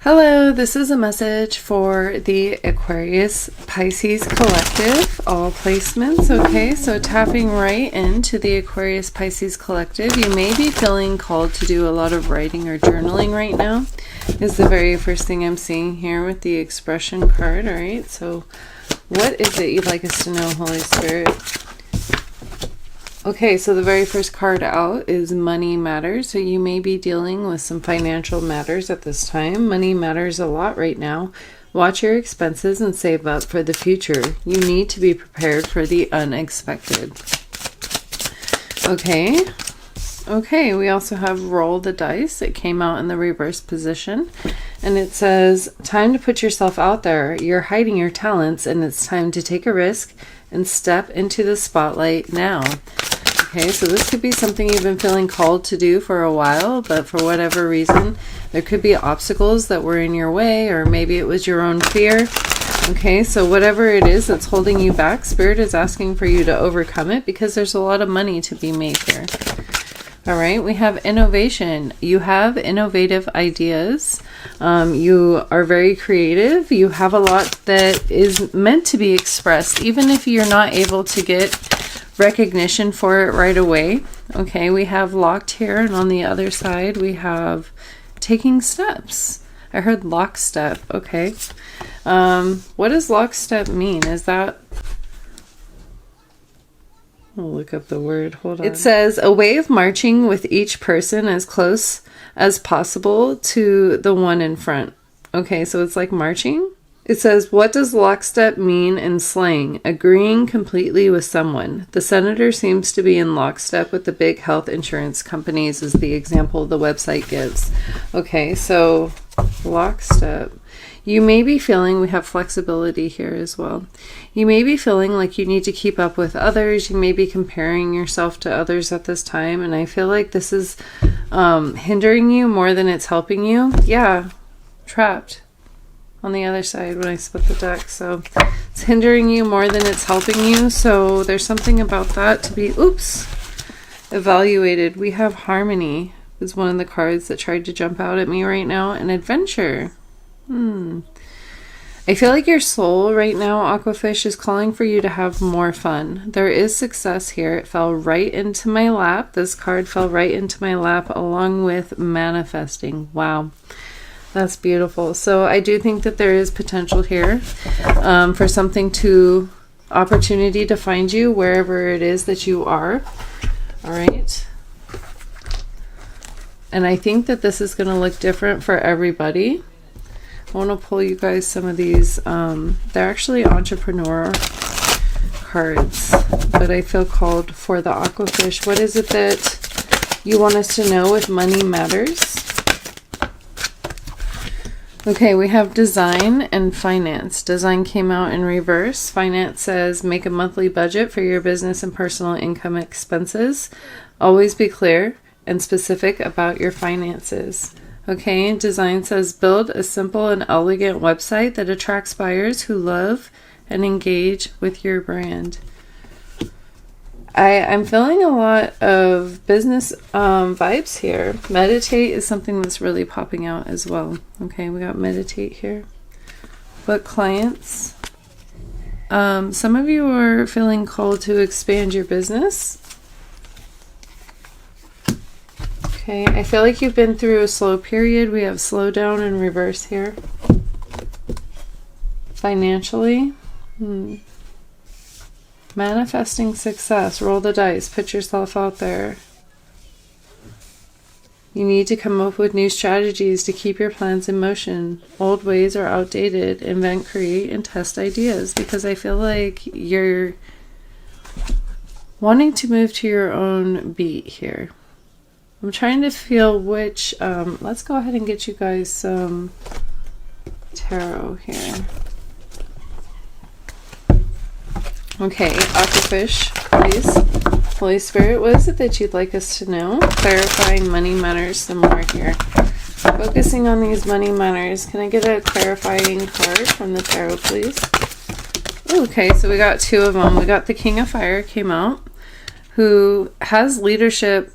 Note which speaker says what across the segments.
Speaker 1: Hello, this is a message for the Aquarius Pisces Collective, all placements, okay? So tapping right into the Aquarius Pisces Collective, you may be feeling called to do a lot of writing or journaling right now, is the very first thing I'm seeing here with the expression card, all right? So what is it you'd like us to know, Holy Spirit? Okay, so the very first card out is money matters. So you may be dealing with some financial matters at this time. Money matters a lot right now. Watch your expenses and save up for the future. You need to be prepared for the unexpected. Okay, we also have roll the dice. It came out in the reverse position. And it says, time to put yourself out there. You're hiding your talents and it's time to take a risk and step into the spotlight now. Okay, so this could be something you've been feeling called to do for a while, but for whatever reason, there could be obstacles that were in your way, or maybe it was your own fear. Okay, so whatever it is that's holding you back, Spirit is asking for you to overcome it because there's a lot of money to be made here. All right, we have innovation. You have innovative ideas. You are very creative. You have a lot that is meant to be expressed, even if you're not able to get recognition for it right away. Okay, we have locked here, and on the other side we have taking steps. I heard lockstep. Okay, what does lockstep mean? Is that, I'll look up the word. Hold on. It says a way of marching with each person as close as possible to the one in front. Okay, so it's like marching. It says, what does lockstep mean in slang? Agreeing completely with someone. The senator seems to be in lockstep with the big health insurance companies is the example the website gives. Okay, so lockstep. You may be feeling, we have flexibility here as well. You may be feeling like you need to keep up with others. You may be comparing yourself to others at this time. And I feel like this is hindering you more than it's helping you. Yeah, trapped on the other side when I split the deck. So it's hindering you more than it's helping you. So there's something about that to be, evaluated. We have harmony is one of the cards that tried to jump out at me right now. And adventure. I feel like your soul right now, Aquafish, is calling for you to have more fun. There is success here. It fell right into my lap. This card fell right into my lap along with manifesting. Wow. That's beautiful. So I do think that there is potential here for opportunity to find you wherever it is that you are. All right. And I think that this is going to look different for everybody. I want to pull you guys some of these. They're actually entrepreneur cards, but I feel called for the Aquafish. What is it that you want us to know with money matters? Okay, we have design and finance. Design came out in reverse. Finance says make a monthly budget for your business and personal income expenses. Always be clear and specific about your finances. Okay, design says build a simple and elegant website that attracts buyers who love and engage with your brand. I'm feeling a lot of business vibes here. Meditate is something that's really popping out as well. Okay, we got meditate here. But clients, some of you are feeling called to expand your business. Okay, I feel like you've been through a slow period. We have slow down in reverse here. Financially. Manifesting success. Roll the dice. Put yourself out there. You need to come up with new strategies to keep your plans in motion. Old ways are outdated. Invent, create, and test ideas. Because I feel like you're wanting to move to your own beat here. I'm trying to feel which, let's go ahead and get you guys some tarot here. Okay, Aquafish, please. Holy Spirit, what is it that you'd like us to know? Clarifying money matters some more here. Focusing on these money matters. Can I get a clarifying card from the tarot, please? Okay, so we got two of them. We got the King of Fire came out, who has leadership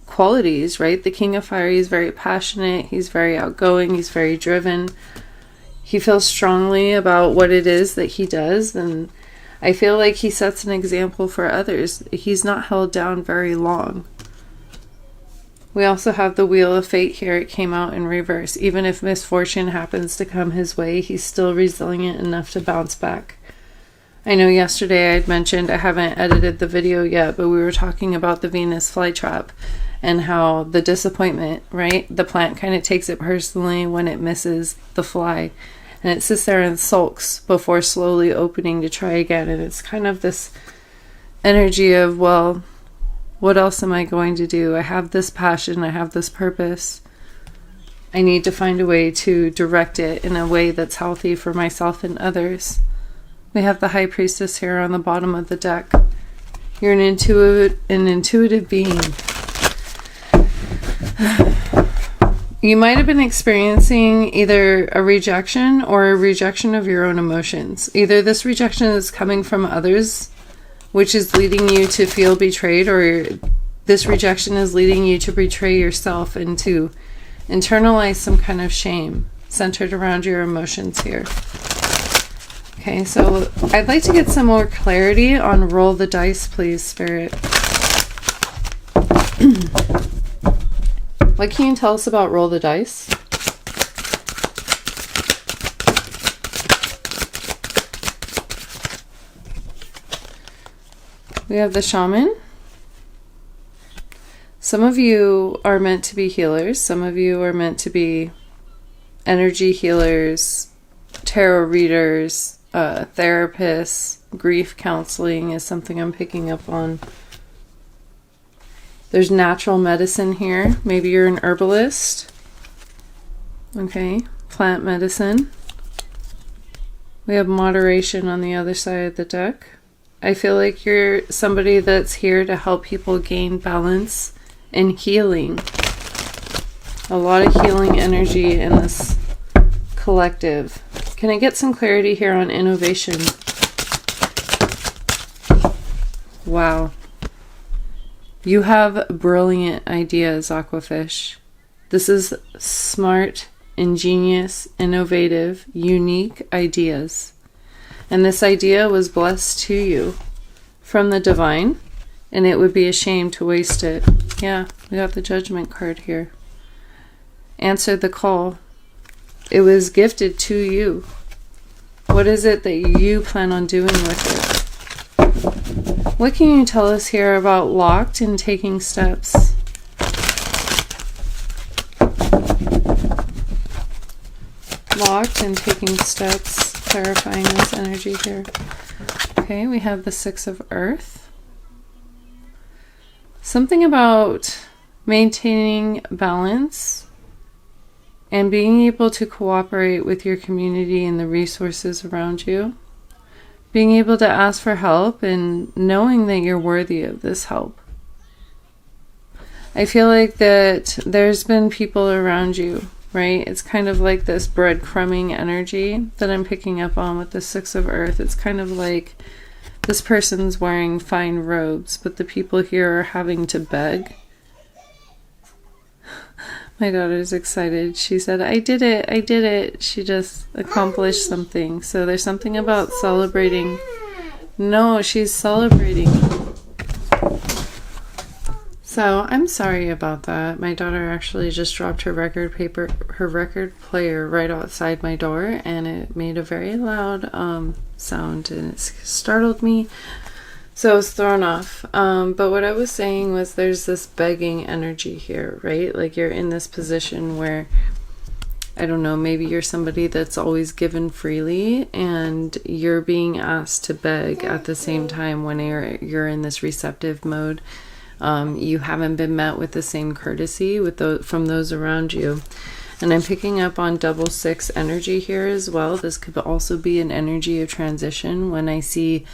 Speaker 1: qualities, right? The King of Fire, he's very passionate, he's very outgoing, he's very driven. He feels strongly about what it is that he does, and I feel like he sets an example for others. He's not held down very long. We also have the Wheel of Fate here. It came out in reverse. Even if misfortune happens to come his way, he's still resilient enough to bounce back. I know yesterday I had mentioned, I haven't edited the video yet, but we were talking about the Venus flytrap and how the disappointment, right? The plant kind of takes it personally when it misses the fly, and it sits there and sulks before slowly opening to try again. And it's kind of this energy of, well, what else am I going to do? I have this passion, I have this purpose. I need to find a way to direct it in a way that's healthy for myself and others. We have the High Priestess here on the bottom of the deck. You're an intuitive being. You might have been experiencing either a rejection or a rejection of your own emotions. Either this rejection is coming from others, which is leading you to feel betrayed, or this rejection is leading you to betray yourself and to internalize some kind of shame centered around your emotions here. Okay, so I'd like to get some more clarity on roll the dice, please, Spirit. What can you tell us about roll the dice? We have the Shaman. Some of you are meant to be healers. Some of you are meant to be energy healers, tarot readers, therapists. Grief counseling is something I'm picking up on. There's natural medicine here. Maybe you're an herbalist. Okay, plant medicine. We have moderation on the other side of the deck. I feel like you're somebody that's here to help people gain balance and healing. A lot of healing energy in this collective. Can I get some clarity here on innovation? Wow. You have brilliant ideas, Aquafish. This is smart, ingenious, innovative, unique ideas. And this idea was blessed to you from the divine, and it would be a shame to waste it. Yeah, we got the Judgment card here. Answered the call. It was gifted to you. What is it that you plan on doing with it? What can you tell us here about locked and taking steps? Locked and taking steps. Clarifying this energy here. Okay, we have the Six of Earth. Something about maintaining balance and being able to cooperate with your community and the resources around you. Being able to ask for help and knowing that you're worthy of this help. I feel like that there's been people around you, right? It's kind of like this breadcrumbing energy that I'm picking up on with the Six of Earth. It's kind of like this person's wearing fine robes, but the people here are having to beg. My daughter's excited. She said, I did it, I did it. She just accomplished something. So there's something about celebrating. No, she's celebrating. So I'm sorry about that. My daughter actually just dropped her record player right outside my door, and it made a very loud sound, and it startled me. So I was thrown off. But what I was saying was there's this begging energy here, right? Like you're in this position where, I don't know, maybe you're somebody that's always given freely and you're being asked to beg at the same time when you're in this receptive mode. You haven't been met with the same courtesy from those around you. And I'm picking up on double six energy here as well. This could also be an energy of transition. When I see,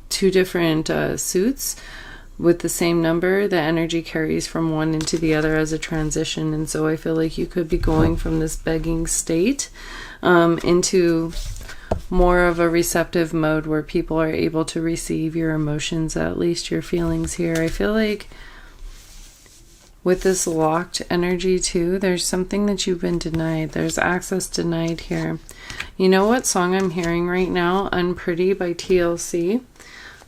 Speaker 1: two different suits with the same number, the energy carries from one into the other as a transition. And so I feel like you could be going from this begging state into more of a receptive mode where people are able to receive your emotions, at least your feelings here. I feel like with this locked energy too, there's something that you've been denied. There's access denied here. You know what song I'm hearing right now? Unpretty by TLC.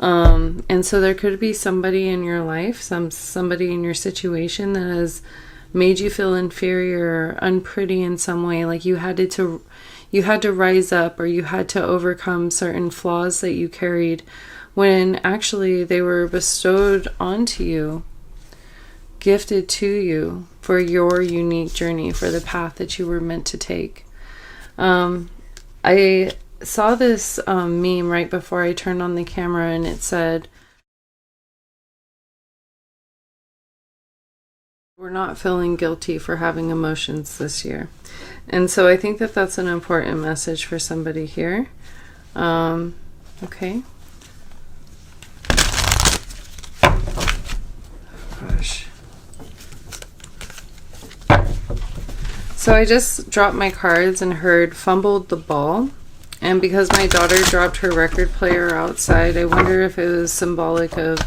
Speaker 1: And so there could be somebody in your life, somebody in your situation that has made you feel inferior or unpretty in some way, like you had to rise up, or you had to overcome certain flaws that you carried, when actually they were bestowed onto you, gifted to you for your unique journey, for the path that you were meant to take. I saw this meme right before I turned on the camera, and it said, "We're not feeling guilty for having emotions this year." And so I think that that's an important message for somebody here. Okay. Gosh. So I just dropped my cards and heard fumbled the ball. And because my daughter dropped her record player outside, I wonder if it was symbolic of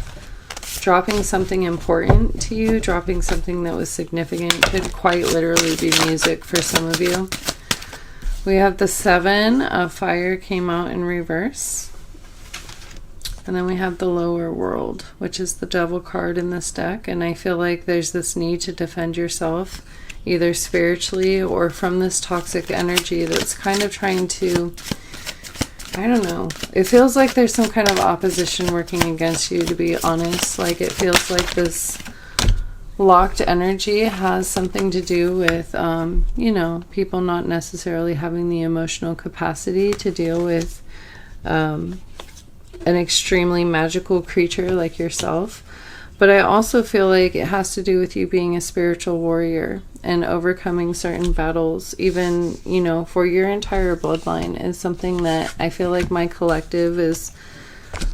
Speaker 1: dropping something important to you, dropping something that was significant. It could quite literally be music for some of you. We have the 7 of fire came out in reverse. And then we have the lower world, which is the devil card in this deck. And I feel like there's this need to defend yourself, either spiritually or from this toxic energy that's kind of trying to, I don't know. It feels like there's some kind of opposition working against you, to be honest. Like, it feels like this locked energy has something to do with, you know, people not necessarily having the emotional capacity to deal with an extremely magical creature like yourself. But I also feel like it has to do with you being a spiritual warrior and overcoming certain battles, even, you know, for your entire bloodline, is something that I feel like my collective is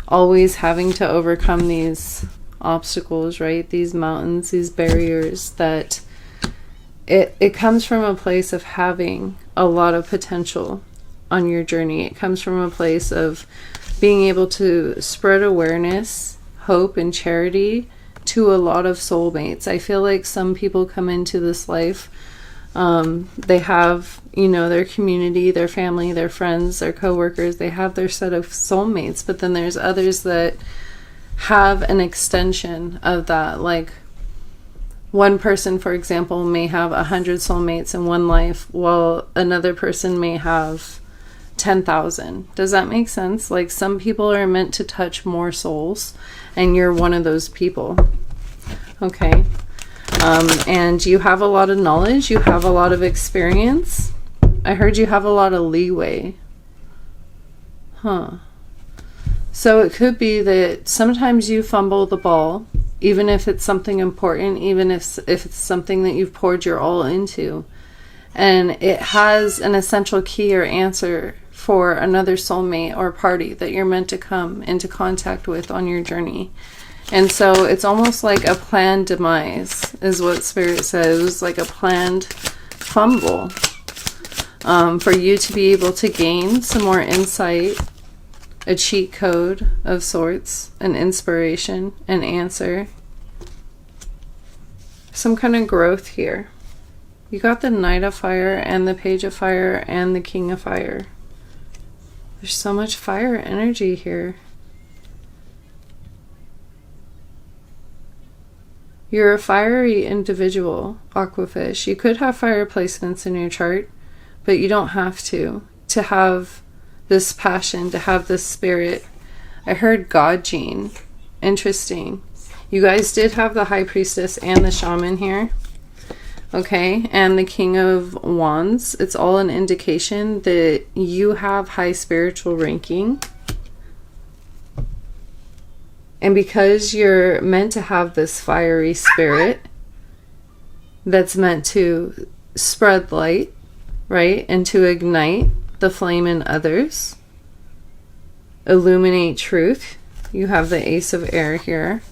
Speaker 1: always having to overcome these obstacles, right? These mountains, these barriers, that it comes from a place of having a lot of potential on your journey. It comes from a place of being able to spread awareness, hope, and charity to a lot of soulmates. I feel like some people come into this life, they have, you know, their community, their family, their friends, their coworkers, they have their set of soulmates, but then there's others that have an extension of that. Like, one person, for example, may have 100 soulmates in one life, while another person may have 10,000. Does that make sense? Like, some people are meant to touch more souls, and you're one of those people. Okay. And you have a lot of knowledge. You have a lot of experience. I heard you have a lot of leeway. Huh. So it could be that sometimes you fumble the ball, even if it's something important, even if it's something that you've poured your all into, and it has an essential key or answer for another soulmate or party that you're meant to come into contact with on your journey. And so it's almost like a planned demise, is what Spirit says. It was like a planned fumble, for you to be able to gain some more insight, a cheat code of sorts, an inspiration, an answer, some kind of growth here. You got the Knight of Fire and the Page of Fire and the King of Fire. There's so much fire energy here. You're a fiery individual, Aquafish. You could have fire placements in your chart, but you don't have to have this passion, to have this spirit. I heard God Gene. Interesting. You guys did have the High Priestess and the Shaman here. Okay, and the King of Wands. It's all an indication that you have high spiritual ranking. And because you're meant to have this fiery spirit that's meant to spread light, right? And to ignite the flame in others, illuminate truth. You have the Ace of Air here.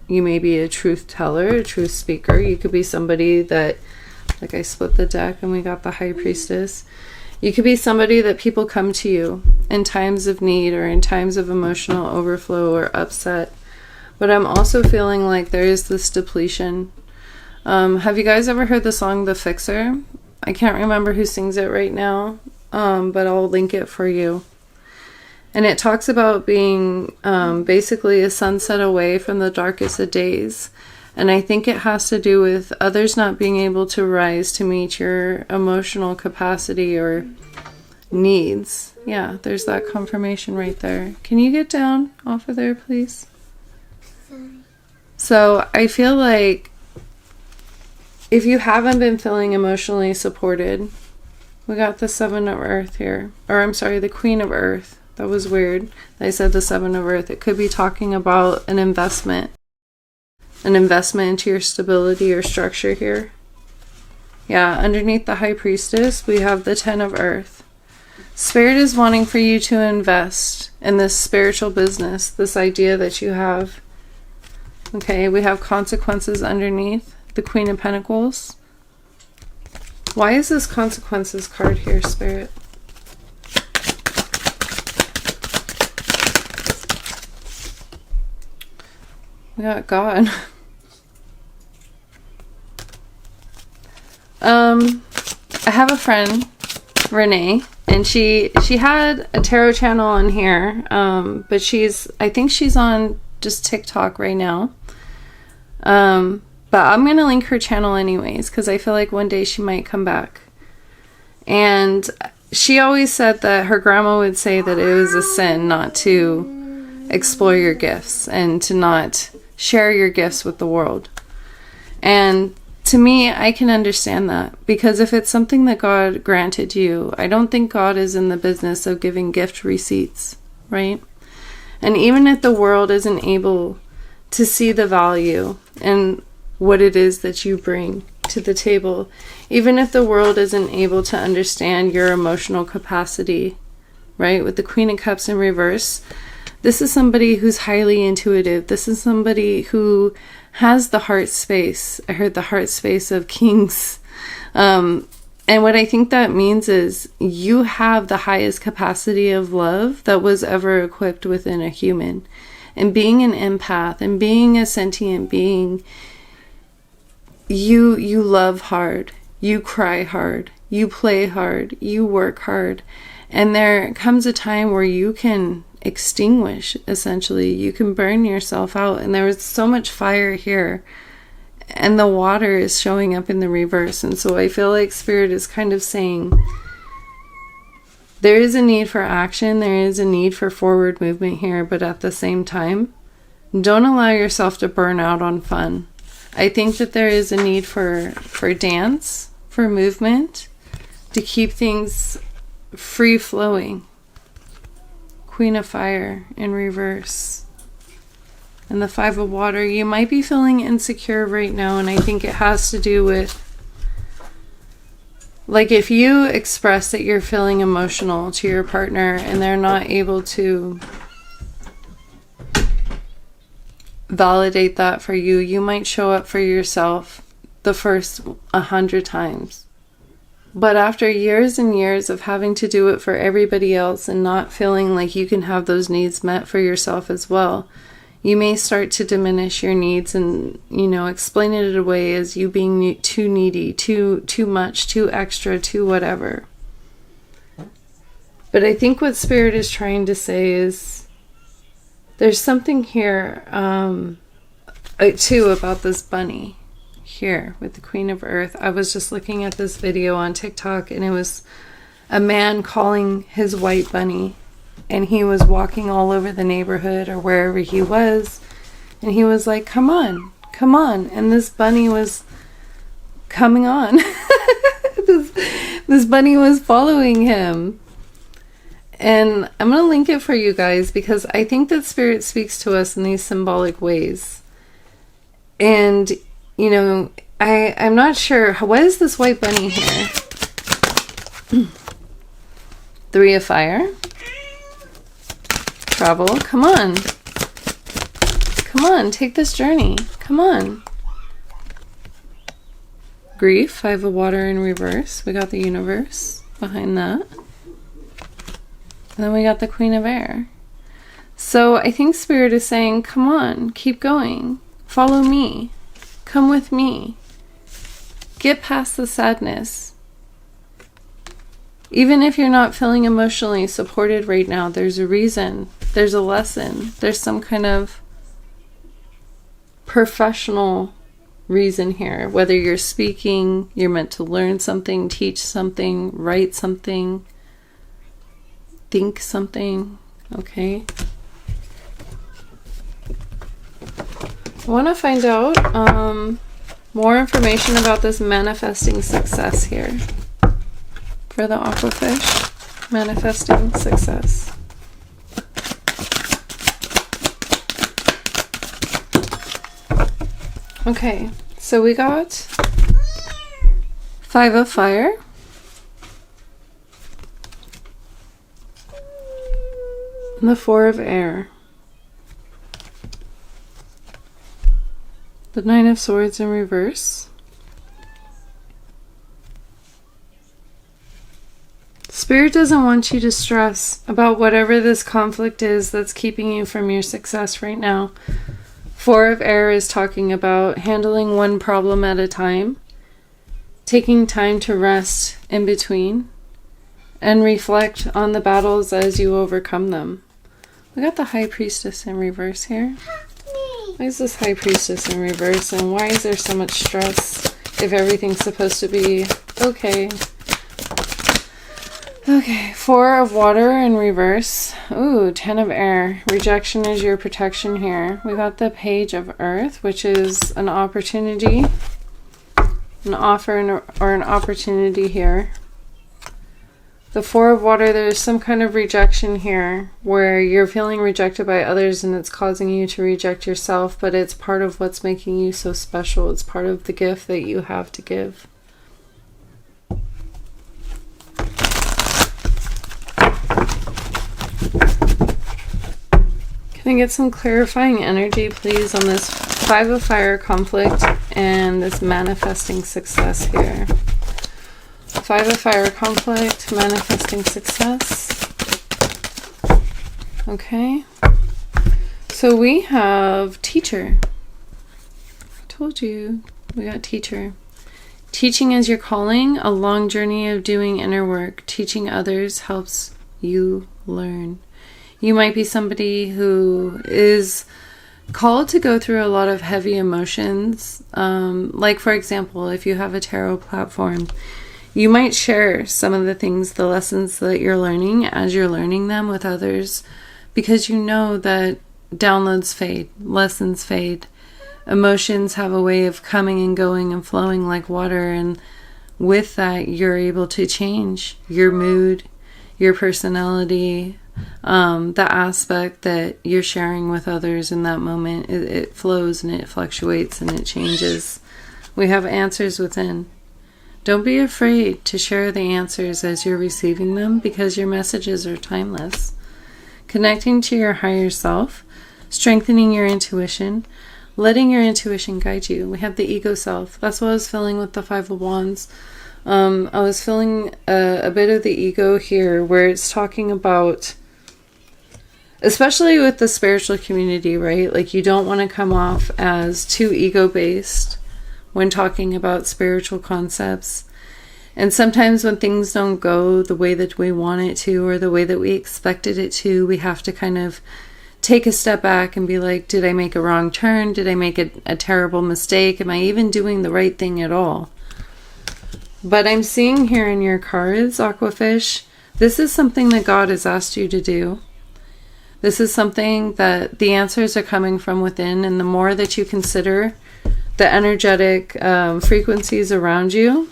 Speaker 1: You may be a truth teller, a truth speaker. You could be somebody that, like, I split the deck and we got the High Priestess. You could be somebody that people come to you in times of need or in times of emotional overflow or upset. But I'm also feeling like there is this depletion. Have you guys ever heard the song The Fixer? I can't remember who sings it right now, but I'll link it for you. And it talks about being basically a sunset away from the darkest of days. And I think it has to do with others not being able to rise to meet your emotional capacity or needs. Yeah, there's that confirmation right there. Can you get down off of there, please? So I feel like if you haven't been feeling emotionally supported, we got the 7 of Earth here. Or I'm sorry, the Queen of Earth. That was weird. I said the 7 of Earth. It could be talking about an investment into your stability or structure here. Yeah, underneath the High Priestess, we have the 10 of Earth. Spirit is wanting for you to invest in this spiritual business, this idea that you have. Okay, we have consequences underneath, the Queen of Pentacles. Why is this consequences card here, Spirit? We got God. I have a friend, Renee, and she had a tarot channel on here, but I think she's on just TikTok right now. But I'm going to link her channel anyways, because I feel like one day she might come back. And she always said that her grandma would say that it was a sin not to explore your gifts and to not share your gifts with the world. And to me, I can understand that, because if it's something that God granted you, I don't think God is in the business of giving gift receipts, right? And even if the world isn't able to see the value and what it is that you bring to the table, even if the world isn't able to understand your emotional capacity, right? With the Queen of Cups in reverse, this is somebody who's highly intuitive. This is somebody who has the heart space. I heard the heart space of kings. And what I think that means is you have the highest capacity of love that was ever equipped within a human. And being an empath and being a sentient being, you love hard, you cry hard, you play hard, you work hard. And there comes a time where you can extinguish, essentially. You can burn yourself out. And there was so much fire here. And the water is showing up in the reverse. And so I feel like Spirit is kind of saying there is a need for action. There is a need for forward movement here. But at the same time, don't allow yourself to burn out on fun. I think that there is a need for dance, for movement, to keep things free flowing. Queen of Fire in reverse. And the 5 of Water. You might be feeling insecure right now, and I think it has to do with, like, if you express that you're feeling emotional to your partner and they're not able to validate that for you, you might show up for yourself the first 100 times. But after years and years of having to do it for everybody else and not feeling like you can have those needs met for yourself as well, you may start to diminish your needs and, explain it away as you being too needy, too much, too extra, too whatever. But I think what Spirit is trying to say is there's something here, too, about this bunny here with the Queen of Earth. I was just looking at this video on TikTok, and it was a man calling his white bunny, and he was walking all over the neighborhood or wherever he was, and he was like, come on, and this bunny was coming on. this bunny was following him. And I'm going to link it for you guys, because I think that Spirit speaks to us in these symbolic ways. And I'm not sure. What is this white bunny here? 3 of Fire. Travel. Come on. Come on. Take this journey. Come on. Grief. 5 of Water in reverse. We got the Universe. behind that. And then we got the Queen of Air. So I think Spirit is saying, come on, keep going. Follow me. Come with me. Get past the sadness. Even if you're not feeling emotionally supported right now, there's a reason. There's a lesson. There's some kind of professional reason here. Whether you're speaking, you're meant to learn something, teach something, write something, think something, okay? I want to find out more information about this manifesting success here for the Aquafish. Manifesting success. Okay, so we got 5 of Fire. And the 4 of Air. The 9 of Swords in reverse. Spirit doesn't want you to stress about whatever this conflict is that's keeping you from your success right now. 4 of Air is talking about handling one problem at a time, taking time to rest in between, and reflect on the battles as you overcome them. We got the High Priestess in reverse here. Why is this High Priestess in reverse, and why is there so much stress if everything's supposed to be okay? Okay, 4 of Water in reverse. Ooh, 10 of Air. Rejection is your protection here. We got the Page of Earth, which is an opportunity, an offer or an opportunity here. The 4 of Water, there's some kind of rejection here where you're feeling rejected by others and it's causing you to reject yourself, but it's part of what's making you so special. It's part of the gift that you have to give. Can I get some clarifying energy, please, on this 5 of Fire conflict and this manifesting success here? 5 of Fire conflict, manifesting success. Okay. So we have Teacher. I told you we got Teacher. Teaching is your calling, a long journey of doing inner work. Teaching others helps you learn. You might be somebody who is called to go through a lot of heavy emotions. Like, for example, if you have a tarot platform, you might share some of the things, the lessons that you're learning as you're learning them with others, because you know that downloads fade, lessons fade. Emotions have a way of coming and going and flowing like water, and with that, you're able to change your mood, your personality, the aspect that you're sharing with others in that moment. It flows and it fluctuates and it changes. We have answers within. Don't be afraid to share the answers as you're receiving them, because your messages are timeless. Connecting to your higher self, strengthening your intuition, letting your intuition guide you. We have the ego self. That's what I was feeling with the 5 of Wands. I was feeling a bit of the ego here, where it's talking about, especially with the spiritual community, right? Like, you don't want to come off as too ego-based when talking about spiritual concepts. And sometimes when things don't go the way that we want it to, or the way that we expected it to, we have to kind of take a step back and be like, did I make a wrong turn? Did I make a terrible mistake? Am I even doing the right thing at all? But I'm seeing here in your cards, Aquafish, this is something that God has asked you to do. This is something that the answers are coming from within, and the more that you consider the energetic frequencies around you,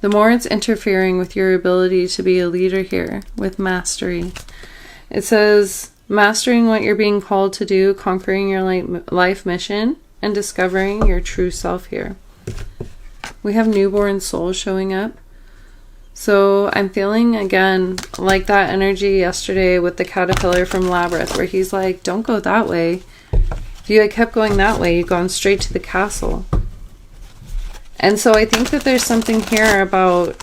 Speaker 1: the more it's interfering with your ability to be a leader here with mastery. It says, mastering what you're being called to do, conquering your life mission, and discovering your true self here. We have newborn soul showing up. So I'm feeling, again, like that energy yesterday with the caterpillar from Labyrinth, where he's like, don't go that way. If you had kept going that way, you'd gone straight to the castle. And so I think that there's something here about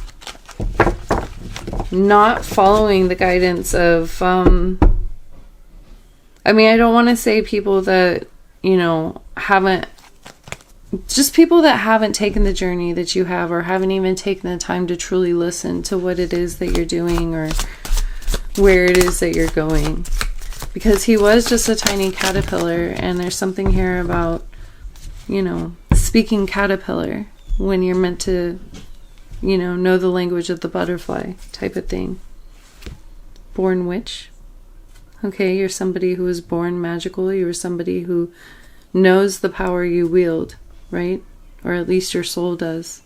Speaker 1: not following the guidance of, I mean, I don't want to say people that, you know, haven't, just people that haven't taken the journey that you have, or haven't even taken the time to truly listen to what it is that you're doing or where it is that you're going. Because he was just a tiny caterpillar, and there's something here about, you know, speaking caterpillar when you're meant to, you know the language of the butterfly type of thing. Born witch. Okay, you're somebody who was born magical. You were somebody who knows the power you wield, right? Or at least your soul does.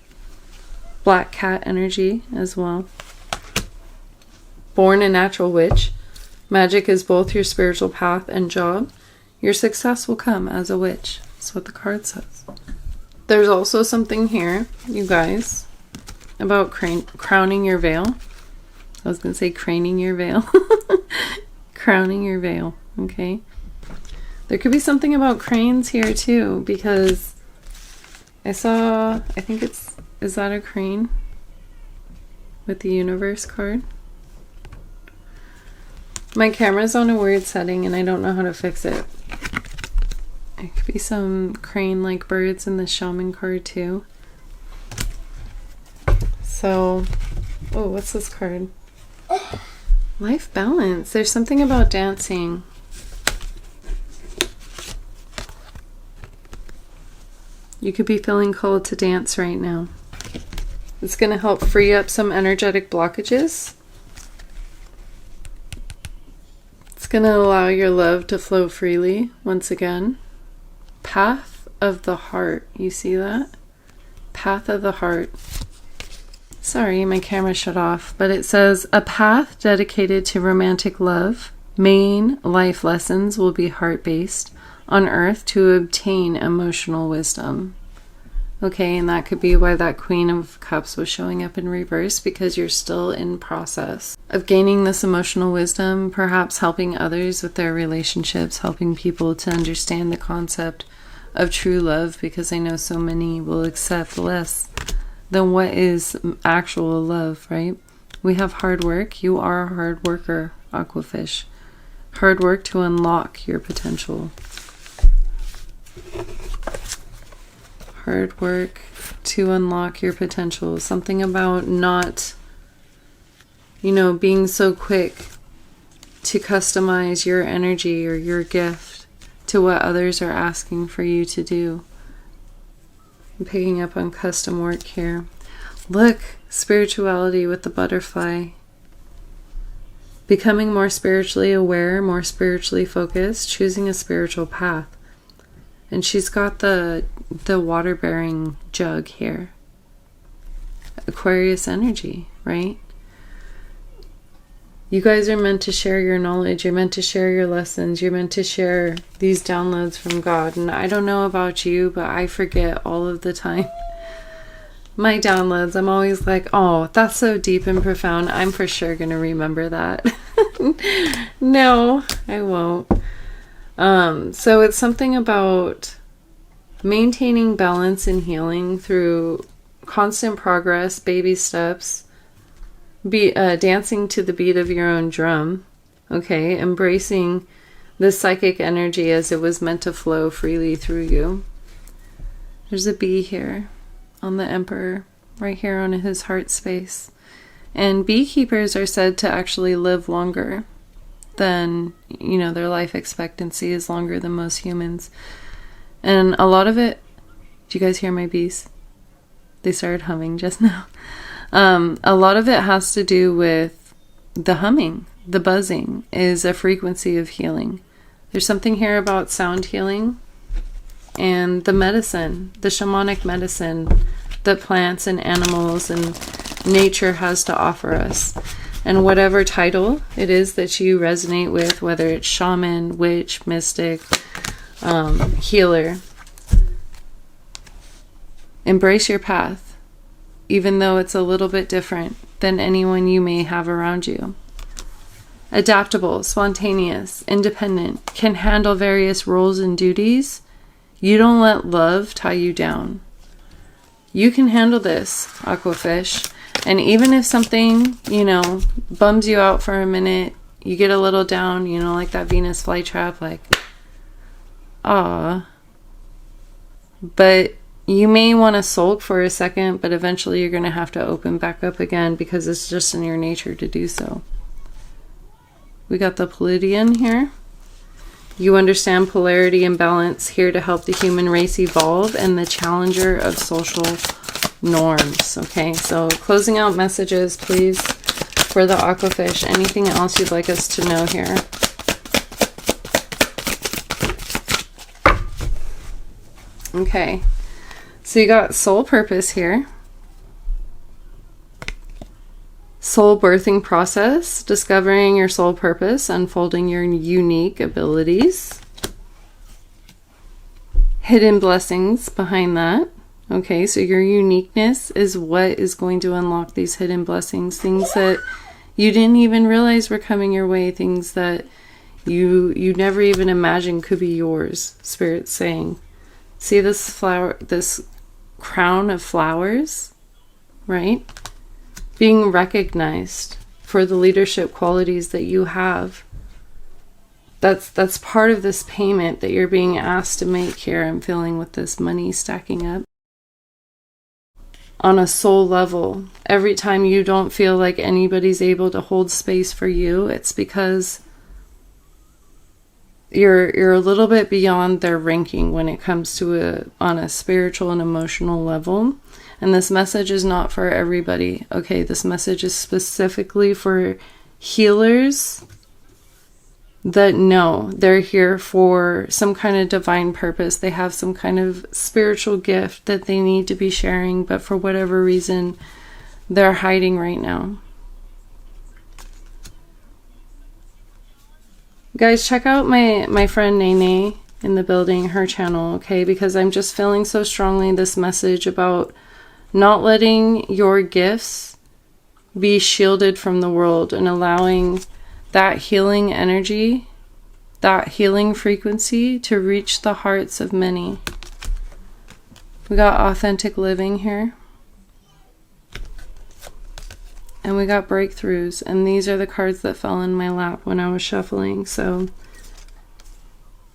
Speaker 1: Black cat energy as well. Born a natural witch. Magic is both your spiritual path and job. Your success will come as a witch. That's what the card says. There's also something here, you guys, about crowning your veil. I was going to say craning your veil. Crowning your veil, okay? There could be something about cranes here too, because I think is that a crane with the universe card? My camera's on a weird setting and I don't know how to fix it. It could be some crane-like birds in the shaman card too. So, oh, what's this card? Life balance. There's something about dancing. You could be feeling called to dance right now. It's going to help free up some energetic blockages. It's going to allow your love to flow freely once again. Path of the heart. You see that? Path of the heart. Sorry, my camera shut off, but it says, a path dedicated to romantic love. Main life lessons will be heart-based on earth to obtain emotional wisdom. Okay, and that could be why that Queen of Cups was showing up in reverse, because you're still in process of gaining this emotional wisdom, perhaps helping others with their relationships, helping people to understand the concept of true love, because I know so many will accept less than what is actual love, right? We have hard work. You are a hard worker, Aquafish. Hard work to unlock your potential. Hard work to unlock your potential. Something about not, being so quick to customize your energy or your gift to what others are asking for you to do. I'm picking up on custom work here. Look, spirituality with the butterfly. Becoming more spiritually aware, more spiritually focused, choosing a spiritual path. And she's got the water-bearing jug here. Aquarius energy, right? You guys are meant to share your knowledge. You're meant to share your lessons. You're meant to share these downloads from God. And I don't know about you, but I forget all of the time. My downloads, I'm always like, oh, that's so deep and profound. I'm for sure going to remember that. No, I won't. So it's something about maintaining balance and healing through constant progress, baby steps, dancing to the beat of your own drum, okay? Embracing the psychic energy as it was meant to flow freely through you. There's a bee here on the Emperor, right here on his heart space. And beekeepers are said to actually live longer than, their life expectancy is longer than most humans. And a lot of it, do you guys hear my bees? They started humming just now. A lot of it has to do with the humming. The buzzing is a frequency of healing. There's something here about sound healing and the medicine, the shamanic medicine that plants and animals and nature has to offer us. And whatever title it is that you resonate with, whether it's shaman, witch, mystic, healer, embrace your path, even though it's a little bit different than anyone you may have around you. Adaptable, spontaneous, independent, can handle various roles and duties. You don't let love tie you down. You can handle this, Aquafish. And even if something, you know, bums you out for a minute, you get a little down, you know, like that Venus flytrap, like, ah. But you may want to sulk for a second, but eventually you're going to have to open back up again because it's just in your nature to do so. We got the Pleiadian here. You understand polarity and balance, here to help the human race evolve, and the challenger of social norms. Okay, so closing out messages, please, for the Aquafish. Anything else you'd like us to know here? Okay, so you got soul purpose here. Soul birthing process, discovering your soul purpose, unfolding your unique abilities. Hidden blessings behind that. Okay, so your uniqueness is what is going to unlock these hidden blessings. Things that you didn't even realize were coming your way. Things that you never even imagined could be yours. Spirit's saying. See this flower, this crown of flowers, right? Being recognized for the leadership qualities that you have. That's part of this payment that you're being asked to make here. I'm feeling with this money stacking up. On a soul level, every time you don't feel like anybody's able to hold space for you, it's because you're a little bit beyond their ranking when it comes to on a spiritual and emotional level. And this message is not for everybody. Okay, this message is specifically for healers that know they're here for some kind of divine purpose. They have some kind of spiritual gift that they need to be sharing, but for whatever reason, they're hiding right now. Guys, check out my friend Nene in the building, her channel, okay? Because I'm just feeling so strongly this message about not letting your gifts be shielded from the world and allowing that healing energy, that healing frequency to reach the hearts of many. We got authentic living here. And we got breakthroughs. And these are the cards that fell in my lap when I was shuffling. So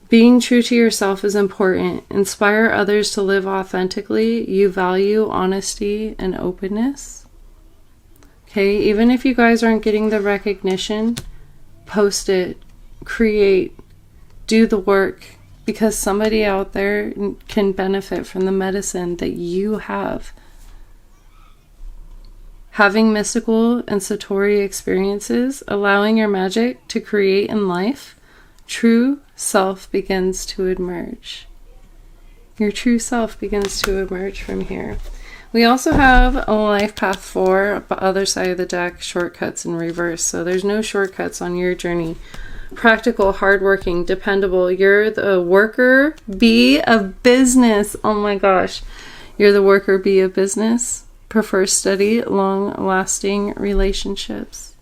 Speaker 1: being true to yourself is important. Inspire others to live authentically. You value honesty and openness. Okay, even if you guys aren't getting the recognition, post it, create, do the work, because somebody out there can benefit from the medicine that you have. Having mystical and Satori experiences, allowing your magic to create in life, true self begins to emerge. Your true self begins to emerge from here. We also have a life path 4, the other side of the deck, shortcuts in reverse. So there's no shortcuts on your journey. Practical, hardworking, dependable. You're the worker bee of business. Oh my gosh. You're the worker bee of business. Prefer steady, long-lasting relationships.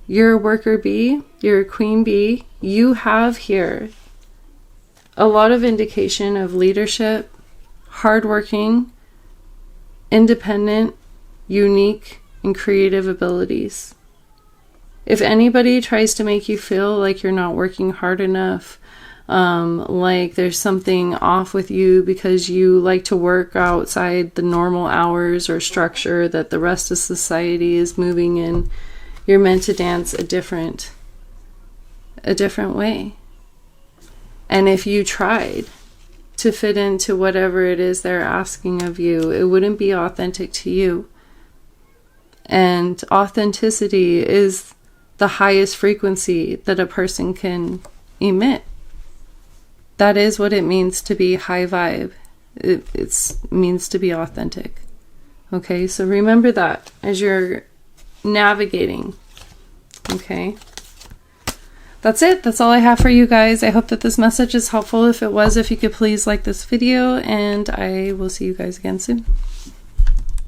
Speaker 1: You're a worker bee. You're a queen bee. You have here a lot of indication of leadership, hardworking, independent, unique, and creative abilities. If anybody tries to make you feel like you're not working hard enough, like there's something off with you because you like to work outside the normal hours or structure that the rest of society is moving in, you're meant to dance a different way. And if you tried to fit into whatever it is they're asking of you, it wouldn't be authentic to you. And authenticity is the highest frequency that a person can emit. That is what it means to be high vibe. It means to be authentic. Okay, so remember that as you're navigating. Okay. That's it. That's all I have for you guys. I hope that this message is helpful. If it was, if you could please like this video, and I will see you guys again soon.